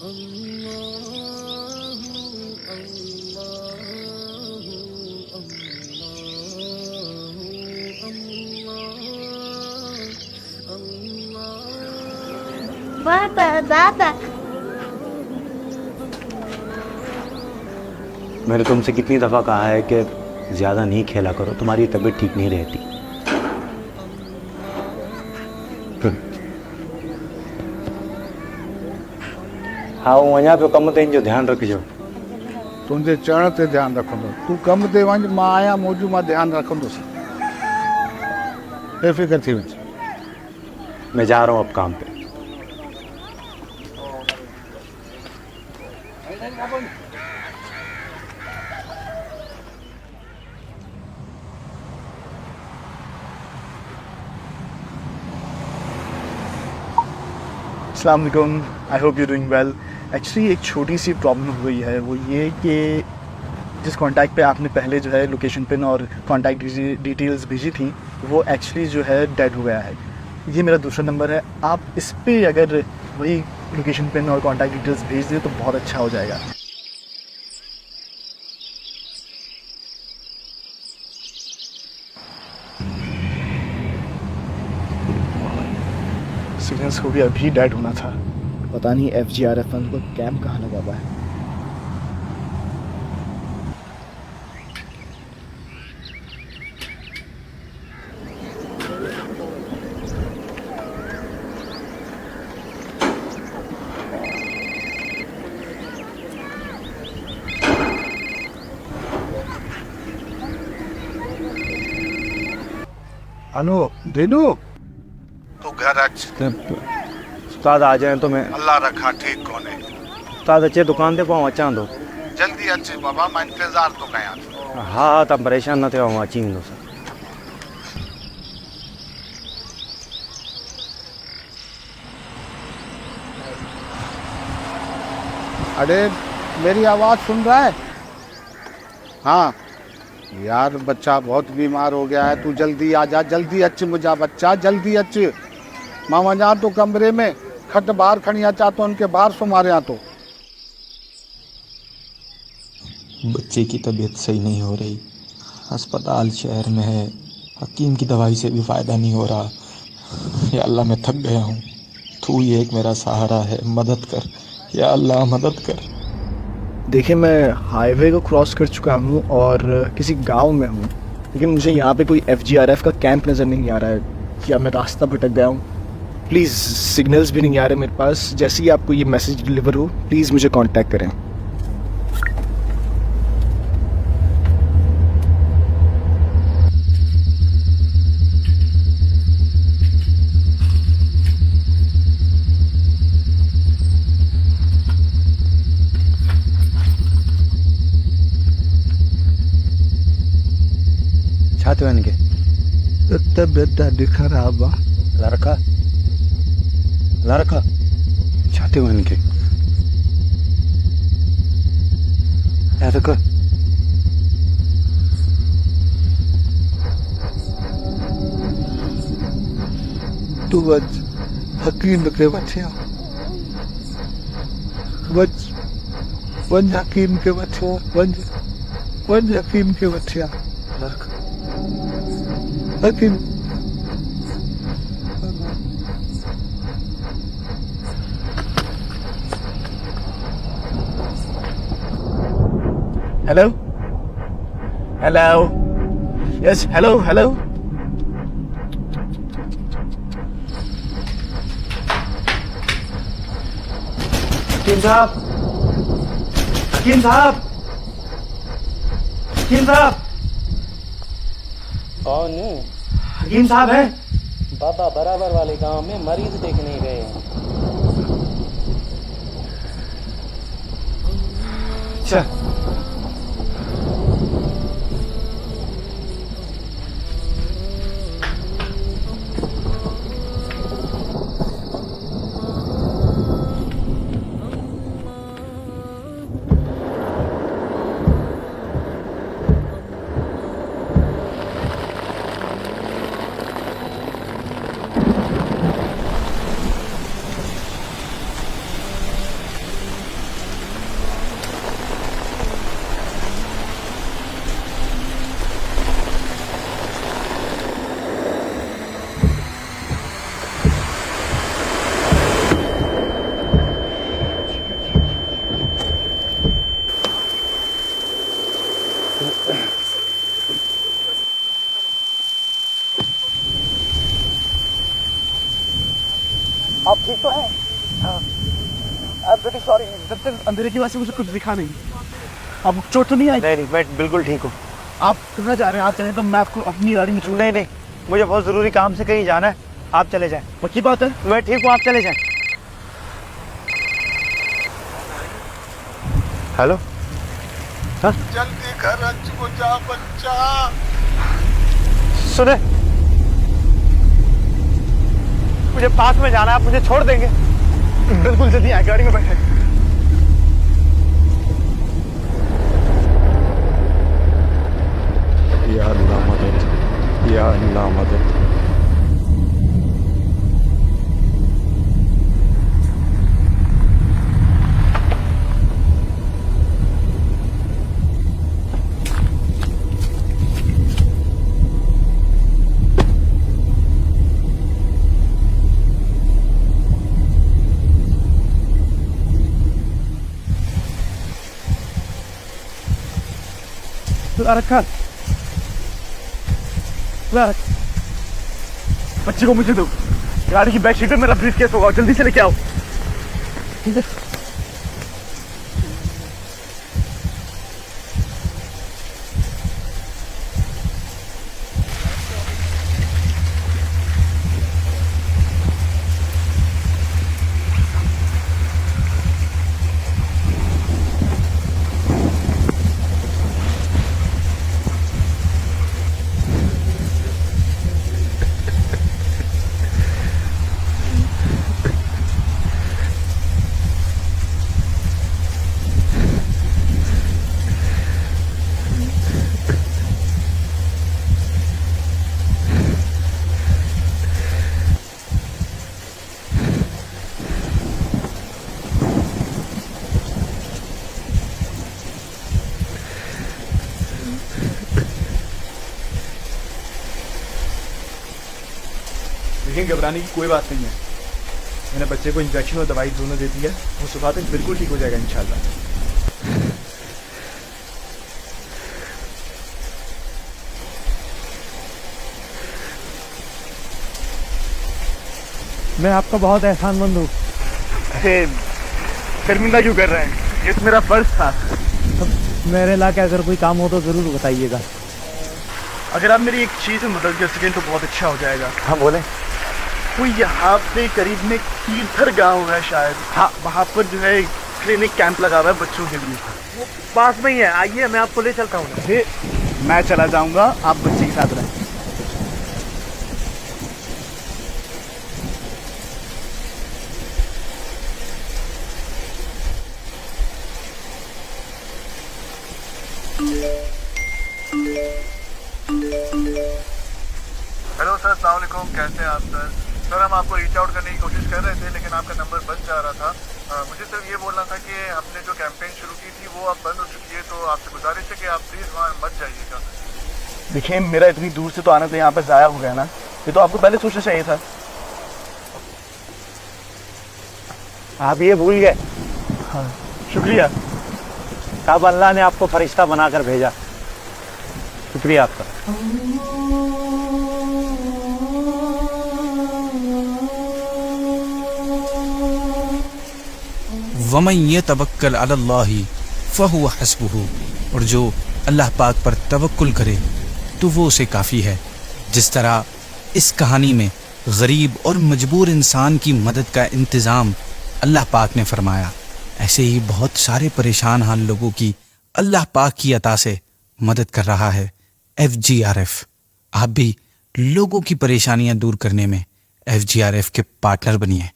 पापा पापा। मैंने तुमसे कितनी दफ़ा कहा है कि ज़्यादा नहीं खेला करो, तुम्हारी तबीयत ठीक नहीं रहती। हाँ वञा पियो कम ते, जो ध्यानु रखिजो। तुंहिंजे चवण ते ध्यानु रखंदो, तूं कम ते वञ, मां आहियां मौजूद, मां ध्यानु रखंदुसि, बेफ़िक्र थी वञ। मैं जा रहा हूँ अब काम पे। अस्सलाम वालेकुम, I hope you doing well. Actually एक छोटी सी प्रॉब्लम हो गई है, वो ये कि जिस कॉन्टैक्ट पे आपने पहले जो है लोकेशन पिन और कॉन्टैक्ट डिटेल्स भेजी थी, वो एक्चुअली जो है डेड हो गया है। ये मेरा दूसरा नंबर है, आप इस पे अगर वही लोकेशन पिन और कॉन्टैक्ट डिटेल्स भेज दें तो बहुत अच्छा हो जाएगा। सिग्नल्स को भी अभी डेड होना था। पता नहीं FGRF फंड को कैंप कहाँ लगा हुआ है। हेलो दीनू, तू घर अच। उस्ताद आ जाए तो मैं, अल्लाह रखा ठीक कोने। उस्ताद अचे दुकान ते पाऊँ अचां थो। जल्दी अच बाबा, मां इंतज़ार तो कयां। हा तव्हां परेशान न थियो, अची वेंदुसि। अरे मेरी आवाज़ सुन रहा है? हाँ यार, बच्चा बहुत बीमार हो गया है, तू जल्दी आ जा, जल्दी अच मुझा बच्चा, जल्दी अच। मां वञा तो कमरे में, खट बाहर खणी अचा तो उनके बाहर सुमारिया तो। बच्चे की तबीयत सही नहीं हो रही, अस्पताल शहर में है, हकीम की दवाई से भी फ़ायदा नहीं हो रहा। या अल्लाह मैं थक गया हूँ, तू ही एक मेरा सहारा है, मदद कर या अल्लाह, मदद कर। देखिए मैं हाईवे को क्रॉस कर चुका हूँ और किसी गांव में हूँ, लेकिन मुझे यहाँ पे कोई FGRF का कैंप नज़र नहीं आ रहा है। क्या मैं रास्ता भटक गया हूँ? प्लीज़, सिग्नल्स भी नहीं आ रहे मेरे पास। जैसे ही आपको ये मैसेज डिलीवर हो प्लीज़ मुझे कांटेक्ट करें। छा थियो हिनखे? तबियत ॾाढी ख़राब आहे। लड़का लड़का छा थियो हिनखे? याद कर। तू वञ हकीम खे वठी आ, वञ हकीम खे वठी आ, वञ हकीम खे वठी आ। Hakim hello hello, yes hello hello. Hakim साहब, हकीम साहब, हकीम साहब। कौन? हकीम साहब है? बाबा बराबर वाले गांव में मरीज देखने गए हैं। अच्छा, ठीक तो है? हाँ। I'm very sorry, जब तक अंधेरे की वजह से मुझे कुछ दिखा नहीं। आप चोट तो नहीं आई? नहीं मैं बिल्कुल ठीक हूँ। आप कहाँ जा रहे हैं? आप चलें तो मैं आपको अपनी गाड़ी में छोड़। नहीं मुझे बहुत ज़रूरी काम से कहीं जाना है, आप चले जाएं। पक्की बात है? मैं ठीक हूँ, आप चले जाएं। हेलो हाँ जल्दी घर अच्छो जा बच्चा। सुने, मुझे पास में जाना है, आप मुझे छोड़ देंगे? बिल्कुल जल्दी आए, गाड़ी में बैठे। या अल्लाह मदद, या अल्लाह मदद। रखा बच्चे को मुझे दो, गाड़ी की बैक सीट पे मेरा ब्रीफकेस होगा, जल्दी से लेके आओ। ठीक है? लेकिन घबराने की कोई बात नहीं है। मैंने बच्चे को इंजेक्शन और दवाई दोनों दे दी है, वो सुबह तक बिल्कुल ठीक हो जाएगा इंशाल्लाह। मैं आपका बहुत एहसानमंद हूँ। अरे शर्मिंदा क्यों कर रहे हैं? ये तो मेरा फर्ज था। मेरे लाके अगर कोई काम हो तो ज़रूर बताइएगा। अगर आप मेरी एक चीज़ में मदद कर सकें तो बहुत अच्छा हो जाएगा। हाँ बोले। कोई यहाँ पे करीब में कीर्थर गांव है शायद, हाँ वहाँ पर जो है क्लिनिक कैंप लगा हुआ है बच्चों के लिए। वो पास में ही है, आइए मैं आपको ले चलता हूँ। अरे मैं चला जाऊँगा, आप बच्चे के साथ रहें। हेलो सर, अस्सलाम वालेकुम। कैसे हैं आप सर? सर हम आपको रीच आउट करने की कोशिश कर रहे थे लेकिन आपका नंबर बच जा रहा था। मुझे सिर्फ ये बोलना था कि हमने जो कैंपेन शुरू की थी वो अब बंद हो चुकी है, तो आपसे गुजारिश है कि आप प्लीज़ वहाँ मत जाइएगा। देखिए मेरा इतनी दूर से तो आना तो यहाँ पर ज़ाया हो गया ना, ये तो आपको पहले सोचना चाहिए था। आप ये भूल गए? हाँ शुक्रिया। अब अल्लाह ने आपको फरिश्ता बनाकर भेजा, शुक्रिया आपका। वमन यतवक्कल अलल्लाहि फहुव हस्बुहु, और जो अल्लाह पाक पर तवक्कुल करे तो वो उसे काफ़ी है। जिस तरह इस कहानी में गरीब और मजबूर इंसान की मदद का इंतज़ाम अल्लाह पाक ने फरमाया, ऐसे ही बहुत सारे परेशान हाल लोगों की अल्लाह पाक की अता से मदद कर रहा है FGRF। आप भी लोगों की परेशानियां दूर करने में FGRF के पार्टनर बनिए।